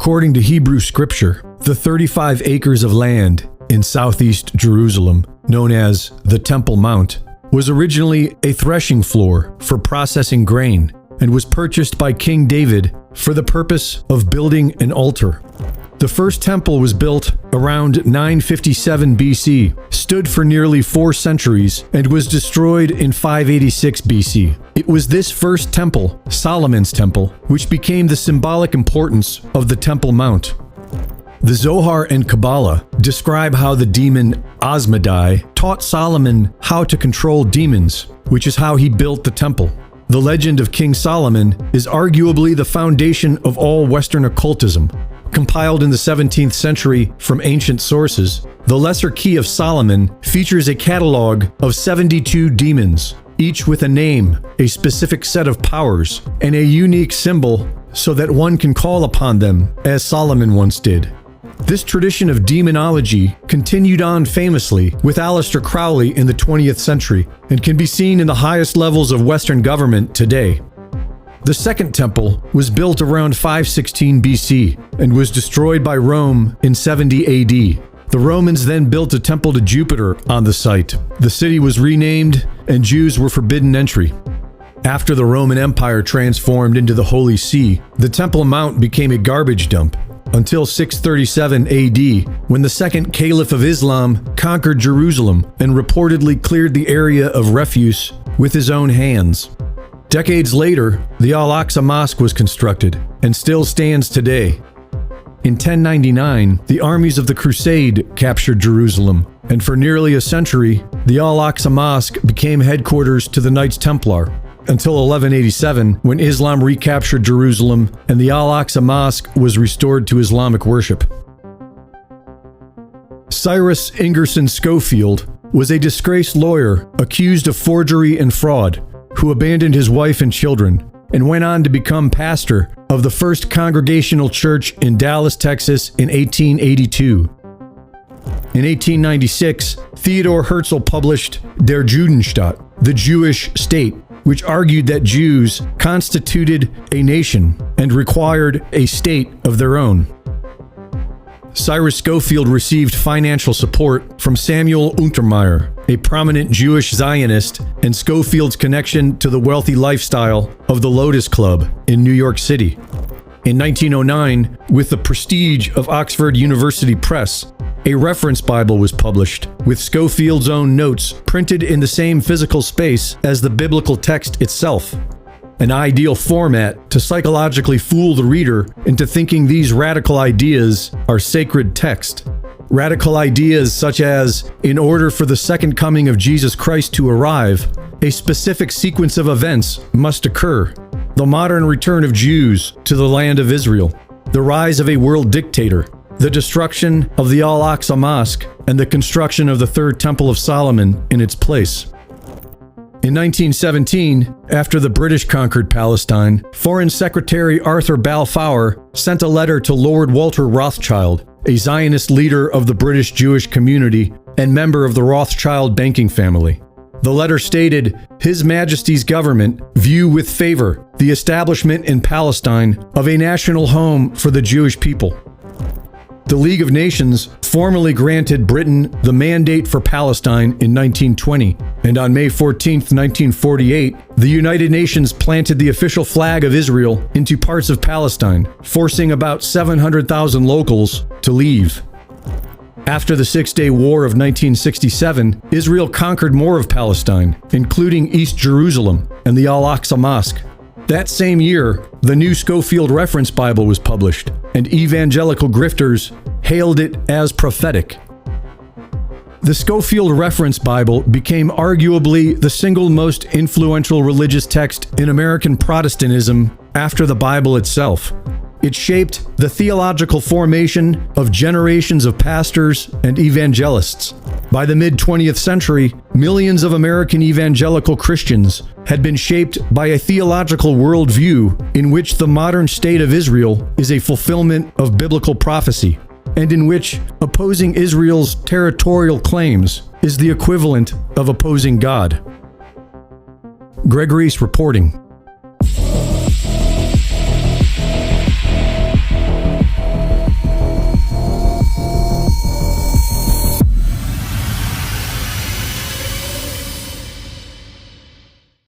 According to Hebrew scripture, the 35 acres of land in southeast Jerusalem, known as the Temple Mount, was originally a threshing floor for processing grain and was purchased by King David for the purpose of building an altar. The first temple was built around 957 BC, stood for nearly 4 centuries, and was destroyed in 586 BC. It was this first temple, Solomon's temple, which became the symbolic importance of the Temple Mount. The Zohar and Kabbalah describe how the demon Asmodai taught Solomon how to control demons, which is how he built the temple. The legend of King Solomon is arguably the foundation of all Western occultism. Compiled in the 17th century from ancient sources, the Lesser Key of Solomon features a catalog of 72 demons, each with a name, a specific set of powers, and a unique symbol so that one can call upon them, as Solomon once did. This tradition of demonology continued on famously with Aleister Crowley in the 20th century and can be seen in the highest levels of Western government today. The Second Temple was built around 516 BC and was destroyed by Rome in 70 AD. The Romans then built a temple to Jupiter on the site. The city was renamed and Jews were forbidden entry. After the Roman Empire transformed into the Holy See, the Temple Mount became a garbage dump until 637 AD, when the second Caliph of Islam conquered Jerusalem and reportedly cleared the area of refuse with his own hands. Decades later, the Al-Aqsa Mosque was constructed and still stands today. In 1099, the armies of the Crusade captured Jerusalem, and for nearly a century, the Al-Aqsa Mosque became headquarters to the Knights Templar, until 1187, when Islam recaptured Jerusalem and the Al-Aqsa Mosque was restored to Islamic worship. Cyrus Ingerson Scofield was a disgraced lawyer accused of forgery and fraud, who abandoned his wife and children and went on to become pastor of the First Congregational Church in Dallas, Texas in 1882. In 1896, Theodor Herzl published Der Judenstaat, the Jewish State, which argued that Jews constituted a nation and required a state of their own. Cyrus Scofield received financial support from Samuel Untermyer, a prominent Jewish Zionist, and Scofield's connection to the wealthy lifestyle of the Lotus Club in New York City. In 1909, with the prestige of Oxford University Press, a reference Bible was published, with Scofield's own notes printed in the same physical space as the biblical text itself. An ideal format to psychologically fool the reader into thinking these radical ideas are sacred text. Radical ideas such as, in order for the second coming of Jesus Christ to arrive, a specific sequence of events must occur. The modern return of Jews to the land of Israel, the rise of a world dictator, the destruction of the Al-Aqsa Mosque, and the construction of the Third Temple of Solomon in its place. In 1917, after the British conquered Palestine, Foreign Secretary Arthur Balfour sent a letter to Lord Walter Rothschild, a Zionist leader of the British Jewish community and member of the Rothschild banking family. The letter stated, "His Majesty's government view with favor the establishment in Palestine of a national home for the Jewish people." The League of Nations formally granted Britain the Mandate for Palestine in 1920, and on May 14, 1948, the United Nations planted the official flag of Israel into parts of Palestine, forcing about 700,000 locals to leave. After the Six-Day War of 1967, Israel conquered more of Palestine, including East Jerusalem and the Al-Aqsa Mosque. That same year, the New Scofield Reference Bible was published, and evangelical grifters hailed it as prophetic. The Scofield Reference Bible became arguably the single most influential religious text in American Protestantism after the Bible itself. It shaped the theological formation of generations of pastors and evangelists. By the mid-20th century, millions of American evangelical Christians had been shaped by a theological worldview in which the modern state of Israel is a fulfillment of biblical prophecy, and in which opposing Israel's territorial claims is the equivalent of opposing God. Greg Reese reporting.